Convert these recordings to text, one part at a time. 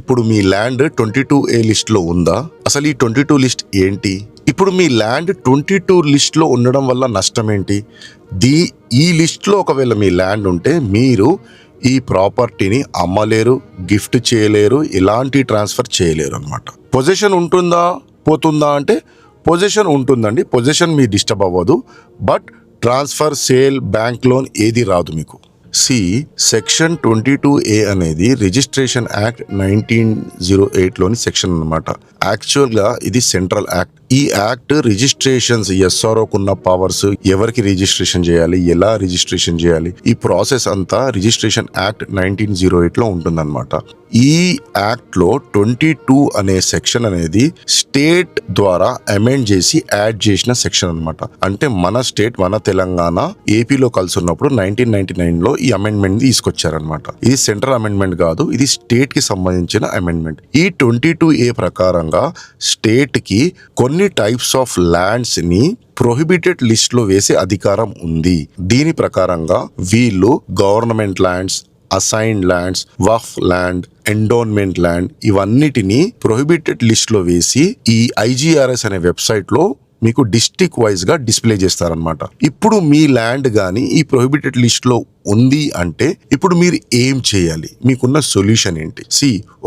ఇప్పుడు మీ land 22A లిస్ట్లో ఉందా? అసలు ఈ 22 లిస్ట్ ఏంటి? ఇప్పుడు మీ ల్యాండ్ 22 లిస్ట్లో ఉండడం వల్ల నష్టం ఏంటి? ఈ లిస్ట్లో ఒకవేళ మీ ల్యాండ్ ఉంటే మీరు ఈ ప్రాపర్టీని అమ్మలేరు, గిఫ్ట్ చేయలేరు, ఇలాంటి ట్రాన్స్ఫర్ చేయలేరు అనమాట. పొజిషన్ ఉంటుందా పోతుందా అంటే పొజిషన్ ఉంటుందండి. పొజిషన్ మీ డిస్టర్బ్ అవ్వదు, but transfer, sale, bank loan ఏది రాదు మీకు. సెక్షన్ 22A అనేది రిజిస్ట్రేషన్ యాక్ట్ 1908లోని సెక్షన్ అనమాట. యాక్చువల్గా ఇది సెంట్రల్ యాక్ట్. ఈ యాక్ట్ రిజిస్ట్రేషన్స్ ఎస్ఆర్ఓకున్న పవర్స్, ఎవరికి రిజిస్ట్రేషన్ చేయాలి, ఎలా రిజిస్ట్రేషన్ చేయాలి, ఈ ప్రాసెస్ అంతా రిజిస్ట్రేషన్ యాక్ట్ 1908లో ఉంటుందన్నమాట. ఈ యాక్ట్ లో 22 అనే సెక్షన్ అనేది స్టేట్ ద్వారా అమెండ్ చేసి యాడ్ చేసిన సెక్షన్ అనమాట. అంటే మన స్టేట్, మన తెలంగాణ ఏపీలో కలిసి ఉన్నప్పుడు 1999లో ఈ అమెండ్మెంట్ తీసుకొచ్చారనమాట. ఇది సెంట్రల్ అమెండ్మెంట్ కాదు, ఇది స్టేట్ కి సంబంధించిన అమెండ్మెంట్. ఈ 22A ప్రకారంగా స్టేట్ కి కొన్ని టైప్స్ ఆఫ్ ల్యాండ్స్ ని ప్రొహిబిటెడ్ లిస్ట్ లో వేసే అధికారం ఉంది. దీని ప్రకారంగా వీళ్ళు గవర్నమెంట్ ల్యాండ్స్, అసైన్డ్ ల్యాండ్స్, వక్ఫ్ ల్యాండ్, ఎండోన్మెంట్ ల్యాండ్, ఇవన్నిటిని ప్రొహిబిటెడ్ లిస్ట్ లో వేసి ఈ IGRS అనే వెబ్సైట్ లో మీకు డిస్ట్రిక్ట్ వైజ్ గా డిస్ప్లే చేస్తారనమాట. ఇప్పుడు మీ ల్యాండ్ గానీ ఈ ప్రొహిబిటెడ్ లిస్ట్ లో ఉంది అంటే ఇప్పుడు మీరు ఏం చేయాలి, మీకున్న సొల్యూషన్ ఏంటి?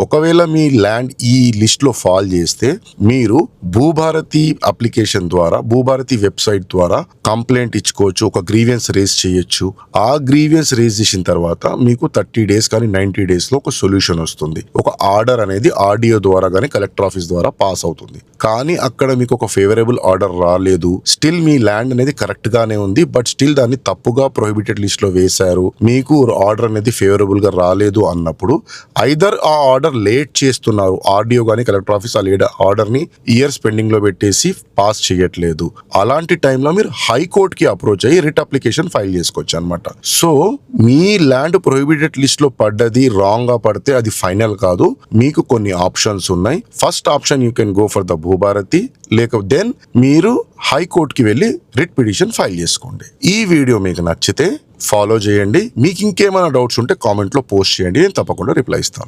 ఒకవేళ మీ ల్యాండ్ ఈ లిస్ట్ లో ఫాల్ చేస్తే మీరు భూభారతి అప్లికేషన్ ద్వారా, భూభారతి వెబ్సైట్ ద్వారా కంప్లైంట్ ఇచ్చుకోవచ్చు, ఒక గ్రీవియన్స్ రేజ్ చేయొచ్చు. ఆ గ్రీవియన్స్ రేజ్ చేసిన తర్వాత మీకు 30 days కానీ 90 days లో ఒక సొల్యూషన్ వస్తుంది. ఒక ఆర్డర్ అనేది ఆర్డిఓ ద్వారా కానీ కలెక్టర్ ఆఫీస్ ద్వారా పాస్ అవుతుంది. కానీ అక్కడ మీకు ఒక ఫేవరబుల్ ఆర్డర్ రాలేదు, స్టిల్ మీ ల్యాండ్ అనేది కరెక్ట్ గానే ఉంది, బట్ స్టిల్ దాన్ని తప్పుగా ప్రొహిబిటెడ్ లిస్ట్ లో వేశారు, మీకు ఆర్డర్ అనేది ఫేవరబుల్ గా రాలేదు అన్నప్పుడు ఐదర్ ఆ ఆర్డర్ లేట్ చేస్తున్నారు, ఆర్డిఓ గానీ కలెక్టర్ ఆఫీస్ ఆ ఆర్డర్ ని ఇయర్స్ పెండింగ్ లో పెట్టేసి పాస్ చేయట్లేదు. అలాంటి టైంలో మీరు హైకోర్ట్ కి అప్రోచ్ అయ్యి రిట్ అప్లికేషన్ ఫైల్ చేసుకోవచ్చు అనమాట. సో మీ ల్యాండ్ ప్రొహిబిటెడ్ లిస్ట్ లో పడ్డది రాంగ్ గా పడితే అది ఫైనల్ కాదు. మీకు కొన్ని ఆప్షన్స్ ఉన్నాయి. First option you can go for the Bhubharati, then మీరు హైకోర్ట్ కి వెళ్ళి రిట్ పిటిషన్ ఫైల్ చేసుకోండి. ఈ వీడియో మీకు నచ్చితే ఫాలో చేయండి. మీకు ఇంకేమైనా డౌట్స్ ఉంటే కామెంట్ లో పోస్ట్ చేయండి, నేను తప్పకుండా రిప్లై ఇస్తాను.